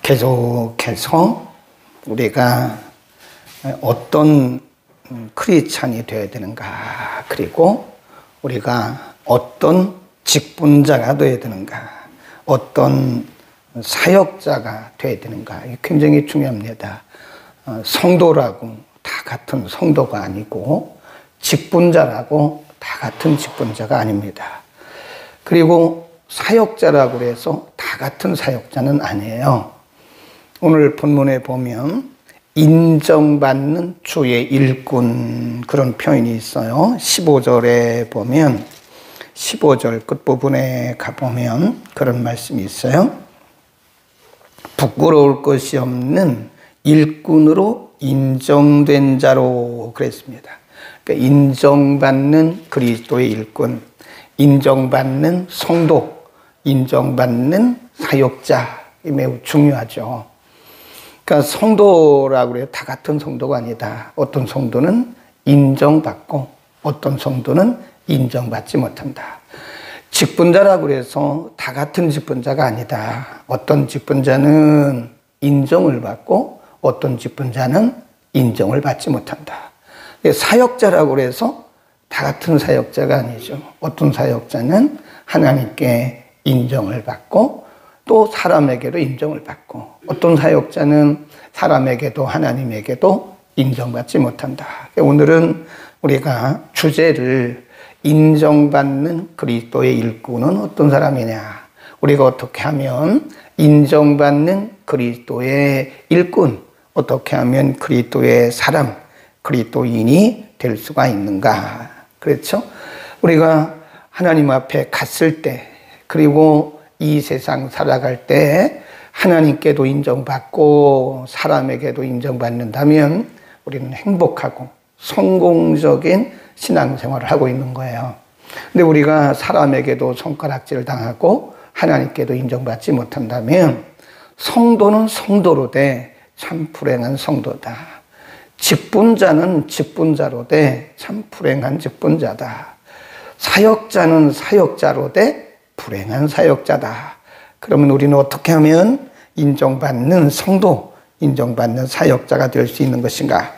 계속해서 우리가 어떤 크리스찬이 되어야 되는가, 그리고 우리가 어떤 직분자가 되어야 되는가, 어떤 사역자가 되어야 되는가, 이게 굉장히 중요합니다. 성도라고 다 같은 성도가 아니고 직분자라고 다 같은 직분자가 아닙니다. 그리고 사역자라고 해서 다 같은 사역자는 아니에요. 오늘 본문에 보면 인정받는 주의 일꾼, 그런 표현이 있어요. 15절에 보면, 15절 끝부분에 가보면 그런 말씀이 있어요. 부끄러울 것이 없는 일꾼으로 인정된 자로, 그랬습니다. 그러니까 인정받는 그리스도의 일꾼, 인정받는 성도, 인정받는 사역자, 이 매우 중요하죠. 그러니까 성도라고 해요. 다 같은 성도가 아니다. 어떤 성도는 인정받고 어떤 성도는 인정받지 못한다. 직분자라고 해서 다 같은 직분자가 아니다. 어떤 직분자는 인정을 받고 어떤 직분자는 인정을 받지 못한다. 사역자라고 해서 다 같은 사역자가 아니죠. 어떤 사역자는 하나님께 인정을 받고 또 사람에게도 인정을 받고, 어떤 사역자는 사람에게도 하나님에게도 인정받지 못한다. 오늘은 우리가 주제를 인정받는 그리스도의 일꾼은 어떤 사람이냐, 우리가 어떻게 하면 인정받는 그리스도의 일꾼, 어떻게 하면 그리스도의 사람, 그리스도인이 될 수가 있는가. 그렇죠? 우리가 하나님 앞에 갔을 때, 그리고 이 세상 살아갈 때 하나님께도 인정받고 사람에게도 인정받는다면 우리는 행복하고 성공적인 신앙생활을 하고 있는 거예요. 근데 우리가 사람에게도 손가락질 당하고 하나님께도 인정받지 못한다면 성도는 성도로 돼 참 불행한 성도다. 직분자는 직분자로 돼 참 불행한 직분자다. 사역자는 사역자로 돼 불행한 사역자다. 그러면 우리는 어떻게 하면 인정받는 성도, 인정받는 사역자가 될 수 있는 것인가?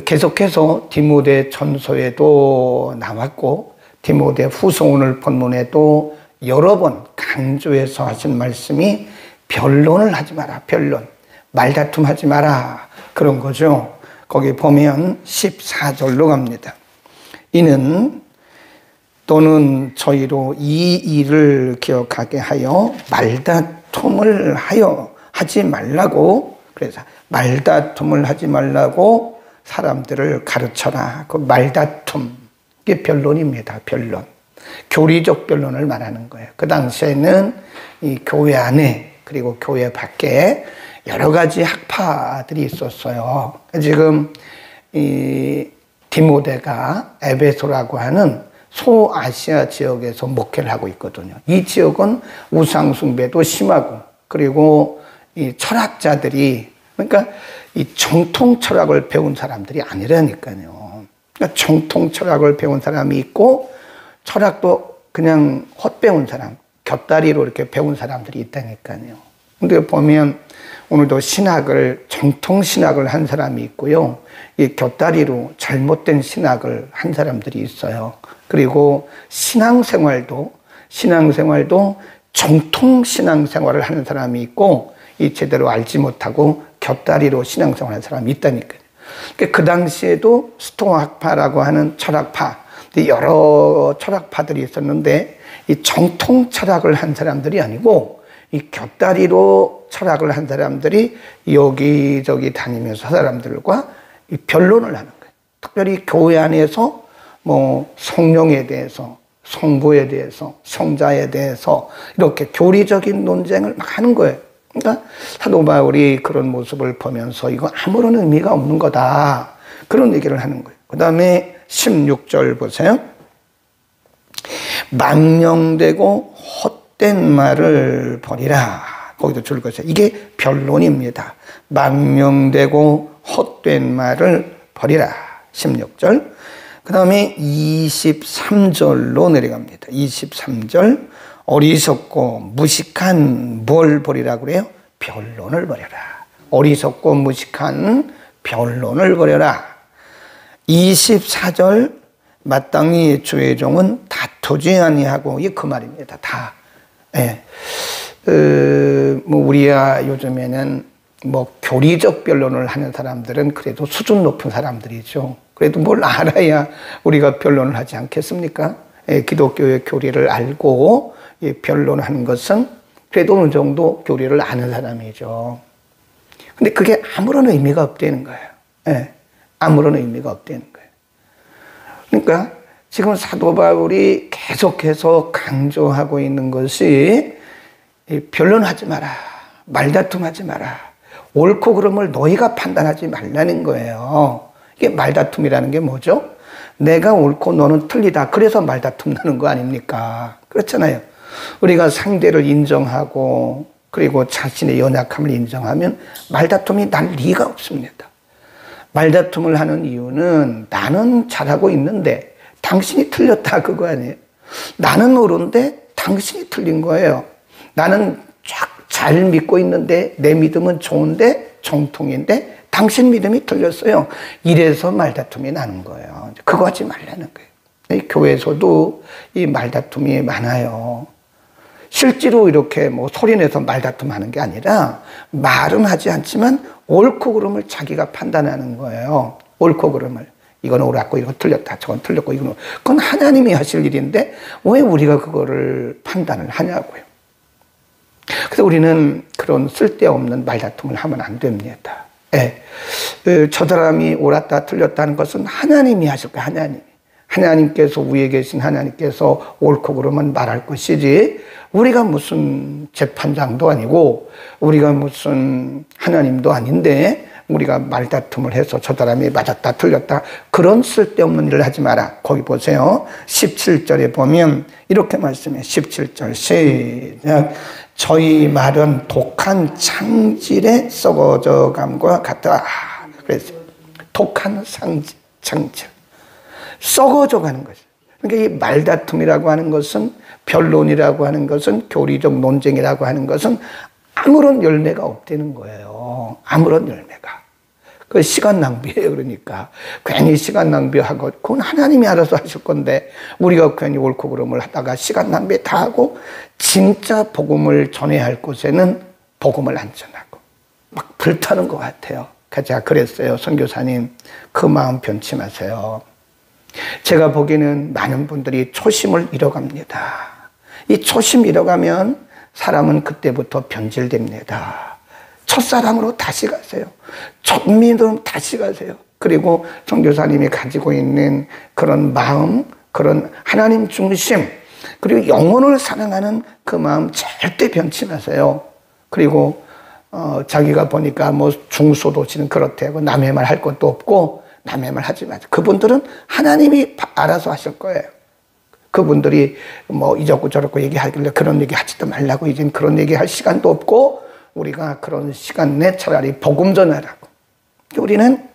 계속해서 디모데 전서에도 나왔고 디모데 후서 오늘 본문에도 여러 번 강조해서 하신 말씀이 변론을 하지 마라. 변론. 말다툼 하지 마라. 그런 거죠. 거기 보면 14절로 갑니다. 이는 또는 저희로 이 일을 기억하게 하여 말다툼을 하지 말라고, 그래서 말다툼을 하지 말라고 사람들을 가르쳐라. 그 말다툼, 이게 변론입니다. 변론. 교리적 변론을 말하는 거예요. 그 당시에는 이 교회 안에 그리고 교회 밖에 여러 가지 학파들이 있었어요. 지금 이 디모데가 에베소라고 하는 소아시아 지역에서 목회를 하고 있거든요. 이 지역은 우상숭배도 심하고, 그리고 이 철학자들이, 그러니까 이 정통 철학을 배운 사람들이 아니라니까요. 그러니까 정통 철학을 배운 사람이 있고, 철학도 그냥 헛배운 사람, 곁다리로 이렇게 배운 사람들이 있다니까요. 근데 보면 오늘도 신학을, 정통 신학을 한 사람이 있고요. 이 곁다리로 잘못된 신학을 한 사람들이 있어요. 그리고 신앙생활도 정통 신앙생활을 하는 사람이 있고, 이 제대로 알지 못하고 곁다리로 신앙생활을 하는 사람이 있다니까요. 그 당시에도 스토아학파라고 하는 철학파, 여러 철학파들이 있었는데, 이 정통 철학을 한 사람들이 아니고 이 곁다리로 철학을 한 사람들이 여기저기 다니면서 사람들과 이 변론을 하는 거예요. 특별히 교회 안에서 뭐 성령에 대해서, 성부에 대해서, 성자에 대해서 이렇게 교리적인 논쟁을 막 하는 거예요. 그러니까 사도 바울이 그런 모습을 보면서 이거 아무런 의미가 없는 거다, 그런 얘기를 하는 거예요. 그 다음에 16절 보세요. 망령되고 헛된 말을 버리라. 거기도 줄 것이에요. 이게 변론입니다. 망령되고 헛된 말을 버리라. 16절. 그 다음에 23절로 내려갑니다. 23절. 어리석고 무식한 뭘 버리라 그래요? 변론을 버려라. 어리석고 무식한 변론을 버려라. 24절 마땅히 주의 종은 다투지 아니하고, 이게 그 말입니다. 다. 예. 뭐 우리야 요즘에는 뭐 교리적 변론을 하는 사람들은 그래도 수준 높은 사람들이죠. 그래도 뭘 알아야 우리가 변론을 하지 않겠습니까? 예, 기독교의 교리를 알고 변론하는 것은 그래도 어느 정도 교리를 아는 사람이죠. 근데 그게 아무런 의미가 없다는 거예요. 예, 아무런 의미가 없다는 거예요. 그러니까 지금 사도 바울이 계속해서 강조하고 있는 것이 변론하지 마라. 말다툼하지 마라. 옳고 그름을 너희가 판단하지 말라는 거예요. 이게 말다툼이라는 게 뭐죠? 내가 옳고 너는 틀리다. 그래서 말다툼 나는 거 아닙니까? 그렇잖아요. 우리가 상대를 인정하고 그리고 자신의 연약함을 인정하면 말다툼이 날 리가 없습니다. 말다툼을 하는 이유는 나는 잘하고 있는데 당신이 틀렸다 그거 아니에요. 나는 옳은데 당신이 틀린 거예요. 나는 쫙 잘 믿고 있는데 내 믿음은 좋은데 정통인데 당신 믿음이 틀렸어요. 이래서 말다툼이 나는 거예요. 그거 하지 말라는 거예요. 교회에서도 이 말다툼이 많아요. 실제로 이렇게 뭐 소리내서 말다툼 하는 게 아니라 말은 하지 않지만 옳고 그름을 자기가 판단하는 거예요. 옳고 그름을. 이건 옳았고 이건 틀렸다. 저건 틀렸고 이건 그건 하나님이 하실 일인데 왜 우리가 그거를 판단을 하냐고요. 그래서 우리는 그런 쓸데없는 말다툼을 하면 안 됩니다. 예. 저 사람이 옳았다 틀렸다는 것은 하나님이 하실 거예요. 하나님께서 위에 계신 하나님께서 옳고 그러면 말할 것이지 우리가 무슨 재판장도 아니고 우리가 무슨 하나님도 아닌데 우리가 말다툼을 해서 저 사람이 맞았다 틀렸다 그런 쓸데없는 일을 하지 마라. 거기 보세요. 17절에 보면 이렇게 말씀해요. 17절 시작. 저희 말은 독한 창질의 썩어져 감과 같다. 그래서 독한 창질 썩어져 가는 거죠. 그러니까 이 말다툼이라고 하는 것은 변론이라고 하는 것은 교리적 논쟁이라고 하는 것은 아무런 열매가 없다는 거예요. 아무런 열매가. 그 시간 낭비예요. 그러니까 괜히 시간 낭비하고 그건 하나님이 알아서 하실 건데 우리가 괜히 옳고 그름을 하다가 시간 낭비 다 하고 진짜 복음을 전해야 할 곳에는 복음을 안 전하고 막 불타는 것 같아요. 제가 그랬어요. 선교사님 그 마음 변치 마세요. 제가 보기에는 많은 분들이 초심을 잃어갑니다. 이 초심 잃어가면 사람은 그때부터 변질됩니다. 첫사랑으로 다시 가세요. 첫민으로 다시 가세요. 그리고 선교사님이 가지고 있는 그런 마음, 그런 하나님 중심, 그리고 영혼을 사랑하는 그 마음 절대 변치 마세요. 그리고 자기가 보니까 뭐 중소도시는 그렇다고 남의 말 할 것도 없고 남의 말 하지 마세요. 그분들은 하나님이 알아서 하실 거예요. 그분들이 뭐 이저고 저저고 얘기하길래 그런 얘기 하지도 말라고 이젠 그런 얘기 할 시간도 없고 우리가 그런 시간 내 차라리 복음 전하라고. 우리는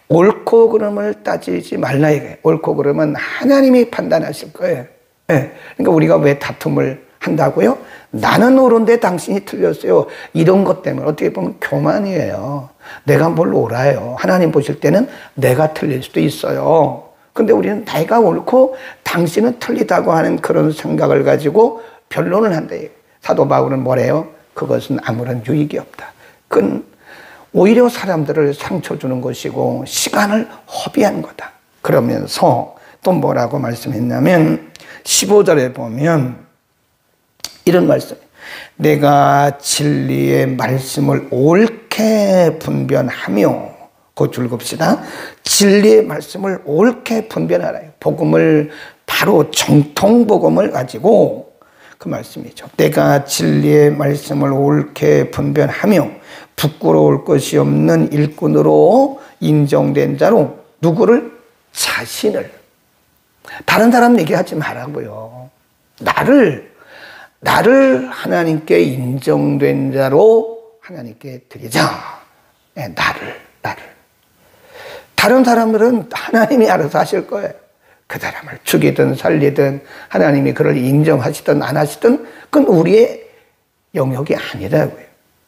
옳고 그름을 따지지 말라 이거예요. 옳고 그름은 하나님이 판단하실 거예요. 네. 그러니까 우리가 왜 다툼을 한다고요? 나는 옳은데 당신이 틀렸어요. 이런 것 때문에 어떻게 보면 교만이에요. 내가 뭘 옳아요. 하나님 보실 때는 내가 틀릴 수도 있어요. 근데 우리는 내가 옳고 당신은 틀리다고 하는 그런 생각을 가지고 변론을 한다. 사도 바울은 뭐래요? 그것은 아무런 유익이 없다. 그건 오히려 사람들을 상처 주는 것이고 시간을 허비한 거다. 그러면서 또 뭐라고 말씀했냐면 15절에 보면 이런 말씀. 내가 진리의 말씀을 옳게 분별하며 그 줄급시다. 진리의 말씀을 옳게 분별하라. 복음을 바로 정통 복음을 가지고 그 말씀이죠. 내가 진리의 말씀을 옳게 분별하며 부끄러울 것이 없는 일꾼으로 인정된 자로 누구를? 자신을. 다른 사람 얘기하지 말라고요. 나를 하나님께 인정된 자로 하나님께 드리자. 네, 나를. 다른 사람들은 하나님이 알아서 하실 거예요. 그 사람을 죽이든 살리든 하나님이 그를 인정하시든 안 하시든 그건 우리의 영역이 아니라고요.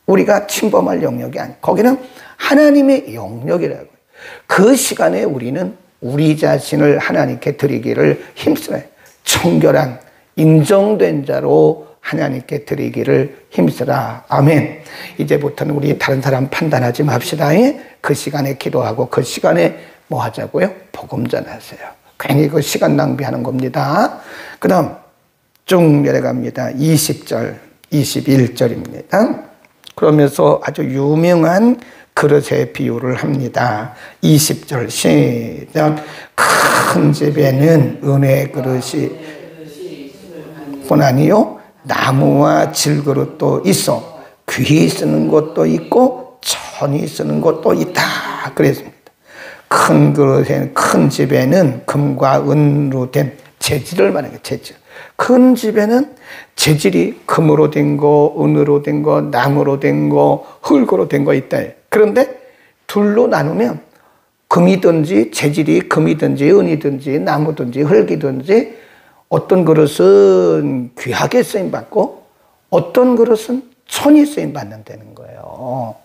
우리가 침범할 영역이 아니에요. 거기는 하나님의 영역이라고요. 그 시간에 우리는 우리 자신을 하나님께 드리기를 힘써요. 청결한 인정된 자로 하나님께 드리기를 힘쓰라. 아멘. 이제부터는 우리 다른 사람 판단하지 맙시다. 그 시간에 기도하고 그 시간에 뭐 하자고요? 복음 전하세요. 괜히 그 시간 낭비하는 겁니다. 그 다음 쭉 내려갑니다. 20절, 21절입니다. 그러면서 아주 유명한 그릇의 비유를 합니다. 20절 시작. 큰 집에는 은혜 그릇이 뿐아니요 나무와 질그릇도 있어 귀히 쓰는 것도 있고 천히 쓰는 것도 있다 그랬습니다. 큰 그릇에 큰 집에는 금과 은으로 된 재질을 말하는 거예요. 재질. 큰 집에는 재질이 금으로 된 거, 은으로 된 거, 나무로 된 거, 흙으로 된 거 있다. 그런데 둘로 나누면 금이든지 재질이 금이든지 은이든지 나무든지 흙이든지 어떤 그릇은 귀하게 쓰임받고 어떤 그릇은 천히 쓰임받는다는 거예요.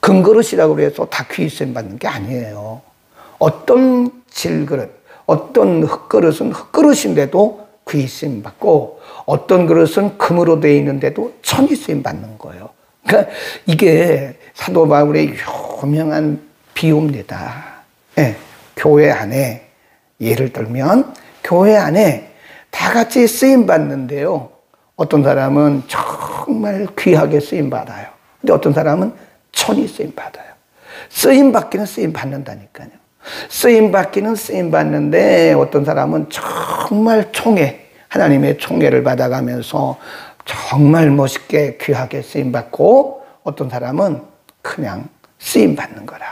금그릇이라고 해서 다 귀히 쓰임받는 게 아니에요. 어떤 질그릇, 어떤 흙그릇은 흙그릇인데도 귀히 쓰임받고 어떤 그릇은 금으로 되어 있는데도 천히 쓰임받는 거예요. 그러니까 이게 사도 바울의 유명한 비유입니다. 네, 교회 안에 예를 들면 교회 안에 다 같이 쓰임받는데요. 어떤 사람은 정말 귀하게 쓰임받아요. 근데 어떤 사람은 천히 쓰임받아요. 쓰임받기는 쓰임받는다니까요. 쓰임받기는 쓰임받는데 어떤 사람은 정말 총애, 하나님의 총애를 받아가면서 정말 멋있게 귀하게 쓰임받고 어떤 사람은 그냥 쓰임받는 거라.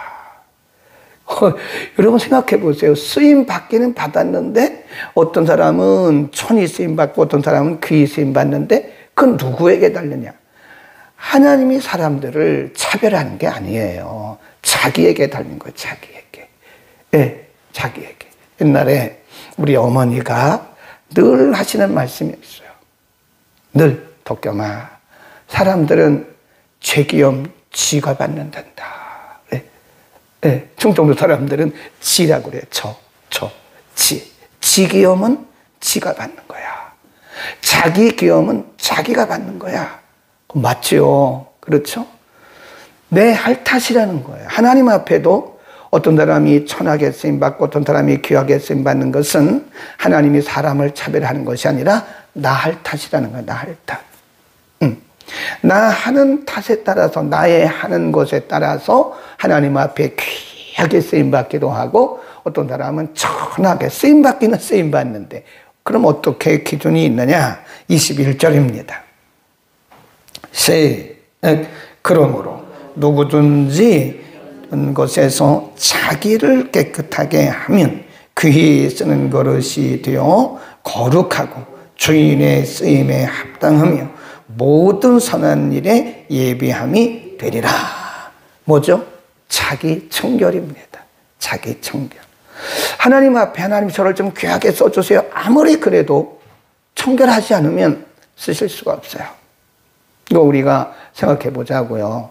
여러분 생각해 보세요. 쓰임받기는 받았는데 어떤 사람은 천히 쓰임받고 어떤 사람은 귀히 쓰임받는데 그건 누구에게 달리냐? 하나님이 사람들을 차별하는 게 아니에요. 자기에게 달린 거예요. 자기에게. 네, 자기에게. 옛날에 우리 어머니가 늘 하시는 말씀이 있어요. 늘 도겸아 사람들은 죄기염 지가 받는단다. 네, 충청도 사람들은 지라고 그래요. 지. 지기염은 지가 받는 거야. 자기 기염은 자기가 받는 거야. 맞죠? 그렇죠? 내 할 탓이라는 거예요. 하나님 앞에도 어떤 사람이 천하게 쓰임받고 어떤 사람이 귀하게 쓰임받는 것은 하나님이 사람을 차별하는 것이 아니라 나 할 탓이라는 거야. 나 할 탓. 나 하는 탓에 따라서 나의 하는 것에 따라서 하나님 앞에 귀하게 쓰임받기도 하고 어떤 사람은 천하게 쓰임받기는 쓰임받는데 그럼 어떻게 기준이 있느냐? 21절입니다. 그러므로 누구든지 것에서 자기를 깨끗하게 하면 귀히 쓰는 그릇이 되어 거룩하고 주인의 쓰임에 합당하며 모든 선한 일에 예비함이 되리라. 뭐죠? 자기 청결입니다. 자기 청결. 하나님 앞에 하나님 저를 좀 귀하게 써주세요. 아무리 그래도 청결하지 않으면 쓰실 수가 없어요. 이거 우리가 생각해 보자고요.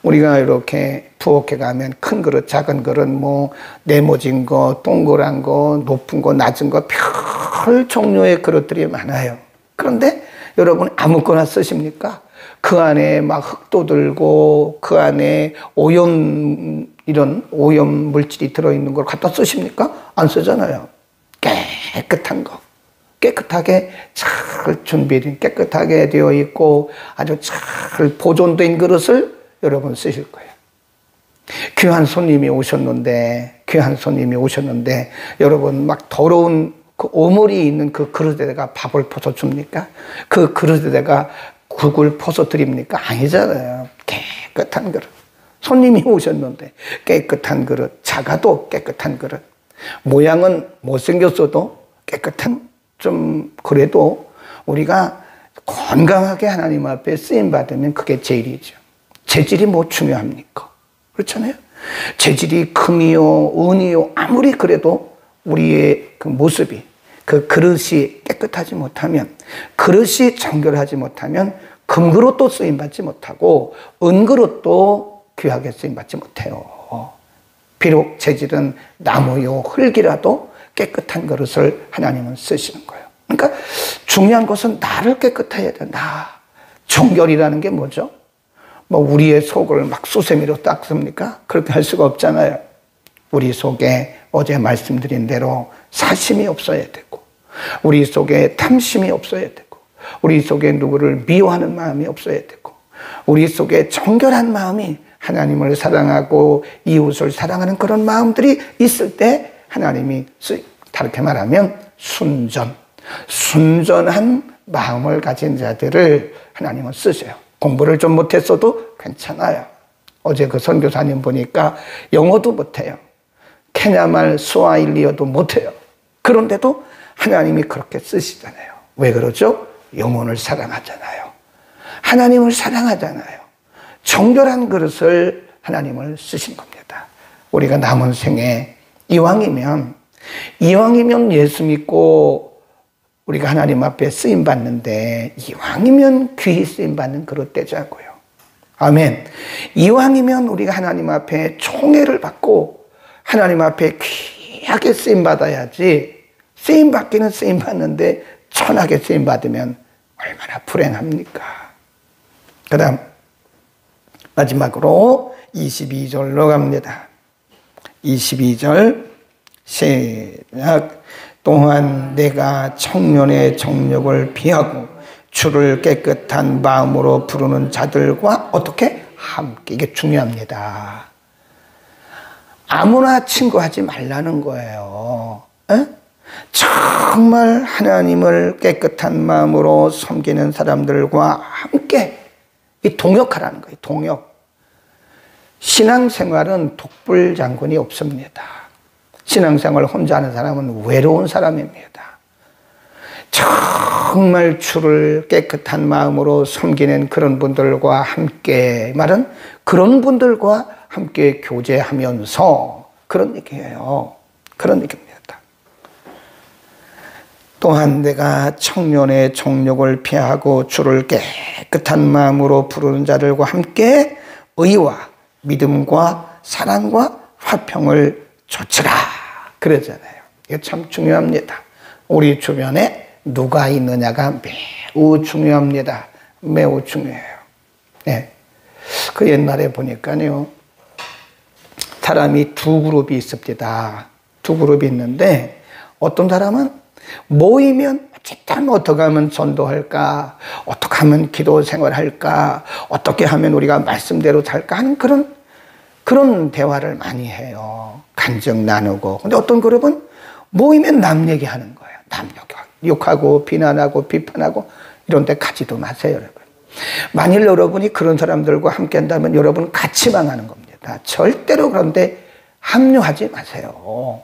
우리가 이렇게 부엌에 가면 큰 그릇, 작은 그릇, 뭐 네모진 거, 동그란 거, 높은 거, 낮은 거, 별 종류의 그릇들이 많아요. 그런데 여러분 아무거나 쓰십니까? 그 안에 막 흙도 들고 그 안에 이런 오염 물질이 들어있는 걸 갖다 쓰십니까? 안 쓰잖아요. 깨끗한 거. 깨끗하게 잘 준비된 깨끗하게 되어 있고 아주 잘 보존된 그릇을 여러분 쓰실 거예요. 귀한 손님이 오셨는데 여러분 막 더러운 그 오물이 있는 그 그릇에다가 밥을 퍼서 줍니까? 그 그릇에다가 국을 퍼서 드립니까? 아니잖아요. 깨끗한 그릇. 손님이 오셨는데 깨끗한 그릇, 작아도 깨끗한 그릇, 모양은 못생겼어도 깨끗한, 좀 그래도 우리가 건강하게 하나님 앞에 쓰임받으면 그게 제일이죠. 재질이 뭐 중요합니까? 그렇잖아요. 재질이 금이요 은이요 아무리 그래도 우리의 그 모습이, 그 그릇이 깨끗하지 못하면, 그릇이 정결하지 못하면 금그릇도 쓰임받지 못하고 은그릇도 귀하게 쓰임받지 못해요. 비록 재질은 나무요 흙이라도 깨끗한 그릇을 하나님은 쓰시는 거예요. 그러니까 중요한 것은 나를 깨끗해야 돼. 나. 정결이라는 게 뭐죠? 뭐 우리의 속을 막 수세미로 닦습니까? 그렇게 할 수가 없잖아요. 우리 속에 어제 말씀드린 대로 사심이 없어야 되고, 우리 속에 탐심이 없어야 되고, 우리 속에 누구를 미워하는 마음이 없어야 되고, 우리 속에 정결한 마음이, 하나님을 사랑하고 이웃을 사랑하는 그런 마음들이 있을 때 하나님이, 다르게 말하면 순전한 마음을 가진 자들을 하나님은 쓰세요. 공부를 좀 못했어도 괜찮아요. 어제 그 선교사님 보니까 영어도 못해요. 케냐말 스와힐리어도 못해요. 그런데도 하나님이 그렇게 쓰시잖아요. 왜 그러죠? 영혼을 사랑하잖아요. 하나님을 사랑하잖아요. 정결한 그릇을 하나님을 쓰신 겁니다. 우리가 남은 생에 이왕이면 예수 믿고 우리가 하나님 앞에 쓰임받는데, 이왕이면 귀히 쓰임받는 그릇 되자고요. 아멘. 이왕이면 우리가 하나님 앞에 총애를 받고 하나님 앞에 귀하게 쓰임받아야지, 쓰임받기는 쓰임받는데 천하게 쓰임받으면 얼마나 불행합니까? 그 다음 마지막으로 22절로 갑니다. 22절 시작. 또한 내가 청년의 정욕을 피하고 주를 깨끗한 마음으로 부르는 자들과 어떻게? 함께. 이게 중요합니다. 아무나 친구하지 말라는 거예요. 에? 정말 하나님을 깨끗한 마음으로 섬기는 사람들과 함께 이 동역하라는 거예요. 동역. 신앙생활은 독불장군이 없습니다. 신앙생활 혼자 하는 사람은 외로운 사람입니다. 정말 주를 깨끗한 마음으로 섬기는 그런 분들과 함께, 말은 그런 분들과 함께 교제하면서, 그런 얘기예요. 그런 얘기입니다. 또한 내가 청년의 정욕을 피하고 주를 깨끗한 마음으로 부르는 자들과 함께 의와 믿음과 사랑과 화평을 조치라 그러잖아요. 이게 참 중요합니다. 우리 주변에 누가 있느냐가 매우 중요합니다. 매우 중요해요. 네. 그 옛날에 보니까요, 사람이 두 그룹이 있습니다. 두 그룹이 있는데, 어떤 사람은 모이면 어쨌든 어떻게 하면 전도할까, 어떻게 하면 기도 생활할까, 어떻게 하면 우리가 말씀대로 살까 하는 그런 대화를 많이 해요. 간증 나누고. 근데 어떤 그룹은 모이면 남 얘기하는 거예요. 남 욕하고 비난하고 비판하고, 이런 데 가지도 마세요, 여러분. 만일 여러분이 그런 사람들과 함께 한다면 여러분 같이 망하는 겁니다. 절대로 그런데 합류하지 마세요.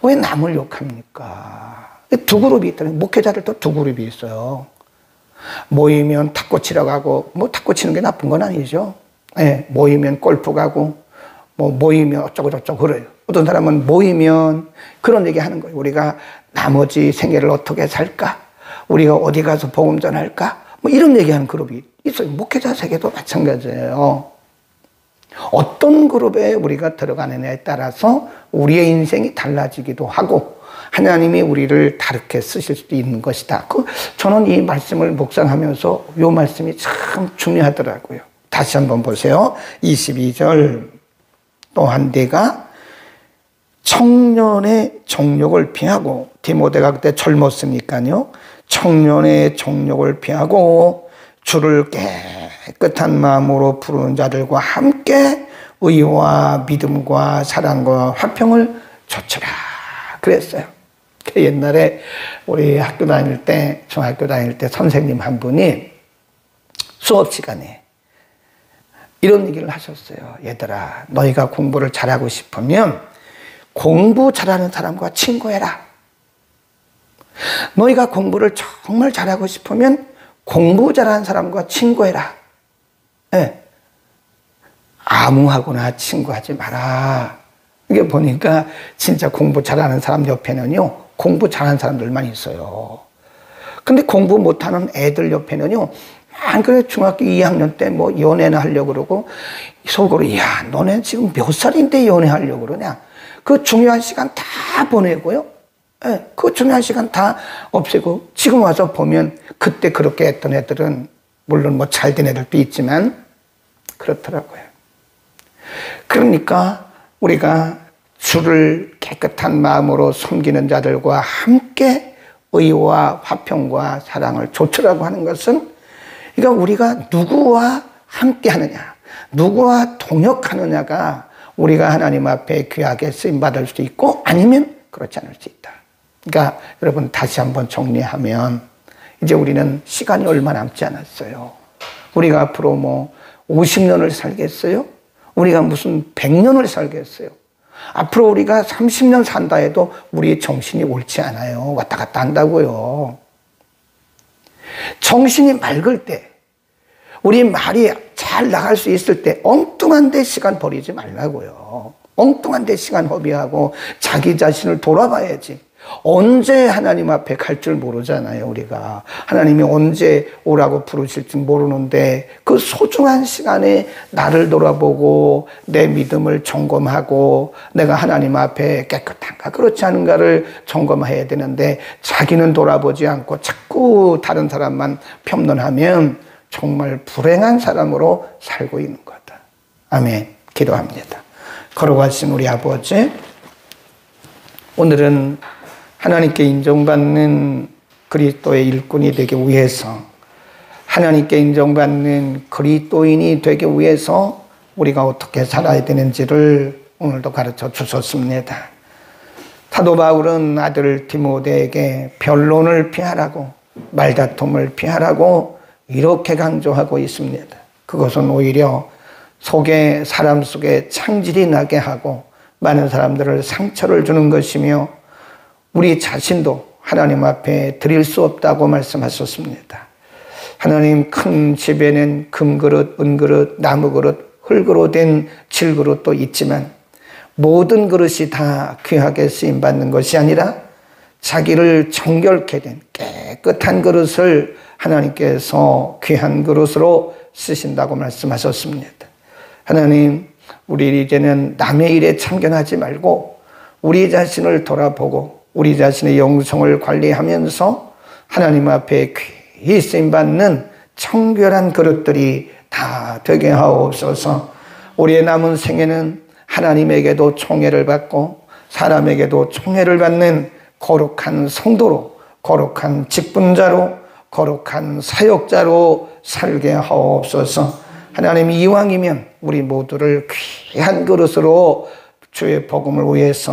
왜 남을 욕합니까? 두 그룹이 있다는, 목회자들도 두 그룹이 있어요. 모이면 탁구 치러 가고, 뭐 탁구 치는 게 나쁜 건 아니죠. 네, 모이면 골프 가고, 뭐 모이면 어쩌고저쩌고 그래요. 어떤 사람은 모이면 그런 얘기 하는 거예요. 우리가 나머지 생애를 어떻게 살까? 우리가 어디 가서 복음 전할까? 뭐 이런 얘기하는 그룹이 있어요. 목회자 세계도 마찬가지예요. 어떤 그룹에 우리가 들어가느냐에 따라서 우리의 인생이 달라지기도 하고, 하나님이 우리를 다르게 쓰실 수도 있는 것이다. 저는 이 말씀을 묵상하면서 이 말씀이 참 중요하더라고요. 다시 한번 보세요. 22절. 또한 내가 청년의 정욕을 피하고, 디모데가 그때 젊었으니까요, 청년의 정욕을 피하고 주를 깨끗한 마음으로 부르는 자들과 함께 의와 믿음과 사랑과 화평을 조치라 그랬어요. 옛날에 우리 학교 다닐 때, 중학교 다닐 때 선생님 한 분이 수업 시간에 이런 얘기를 하셨어요. 얘들아, 너희가 공부를 잘하고 싶으면 공부 잘하는 사람과 친구해라. 너희가 공부를 정말 잘하고 싶으면 공부 잘하는 사람과 친구해라. 네. 아무하고나 친구하지 마라. 이게 보니까 진짜 공부 잘하는 사람 옆에는요, 공부 잘하는 사람들만 있어요. 근데 공부 못하는 애들 옆에는요, 안 그래 중학교 2학년 때 뭐 연애나 하려고 그러고 속으로 야 너네 지금 몇 살인데 연애하려고 그러냐. 그 중요한 시간 다 보내고요. 예, 그 중요한 시간 다 없애고 지금 와서 보면 그때 그렇게 했던 애들은 물론 뭐 잘된 애들도 있지만 그렇더라고요. 그러니까 우리가 주를 깨끗한 마음으로 섬기는 자들과 함께 의와 화평과 사랑을 조철하고 하는 것은 그러니까 우리가 누구와 함께 하느냐, 누구와 동역하느냐가 우리가 하나님 앞에 귀하게 쓰임받을 수도 있고 아니면 그렇지 않을 수 있다. 그러니까 여러분 다시 한번 정리하면 이제 우리는 시간이 얼마 남지 않았어요. 우리가 앞으로 뭐 50년을 살겠어요? 우리가 무슨 100년을 살겠어요? 앞으로 우리가 30년 산다 해도 우리의 정신이 옳지 않아요. 왔다 갔다 한다고요. 정신이 맑을 때, 우리 말이 잘 나갈 수 있을 때 엉뚱한 데 시간 버리지 말라고요. 엉뚱한 데 시간 허비하고 자기 자신을 돌아봐야지. 언제 하나님 앞에 갈 줄 모르잖아요, 우리가. 하나님이 언제 오라고 부르실지 모르는데 그 소중한 시간에 나를 돌아보고 내 믿음을 점검하고 내가 하나님 앞에 깨끗한가 그렇지 않은가를 점검해야 되는데 자기는 돌아보지 않고 자꾸 다른 사람만 평론하면 정말 불행한 사람으로 살고 있는 거다. 아멘. 기도합니다. 걸어가신 우리 아버지, 오늘은 하나님께 인정받는 그리스도의 일꾼이 되기 위해서, 하나님께 인정받는 그리스도인이 되기 위해서 우리가 어떻게 살아야 되는지를 오늘도 가르쳐 주셨습니다. 사도 바울은 아들 디모데에게 변론을 피하라고, 말다툼을 피하라고 이렇게 강조하고 있습니다. 그것은 오히려 사람 속에 창질이 나게 하고 많은 사람들을 상처를 주는 것이며 우리 자신도 하나님 앞에 드릴 수 없다고 말씀하셨습니다. 하나님 큰 집에는 금그릇, 은그릇, 나무그릇, 흙으로 된 질그릇도 있지만 모든 그릇이 다 귀하게 쓰임받는 것이 아니라 자기를 정결케 된 깨끗한 그릇을 하나님께서 귀한 그릇으로 쓰신다고 말씀하셨습니다. 하나님, 우리 이제는 남의 일에 참견하지 말고 우리 자신을 돌아보고 우리 자신의 영성을 관리하면서 하나님 앞에 귀히 쓰임받는 청결한 그릇들이 다 되게 하옵소서. 우리의 남은 생에는 하나님에게도 총애를 받고 사람에게도 총애를 받는 거룩한 성도로, 거룩한 직분자로, 거룩한 사역자로 살게 하옵소서. 하나님 이왕이면 우리 모두를 귀한 그릇으로 주의 복음을 위해서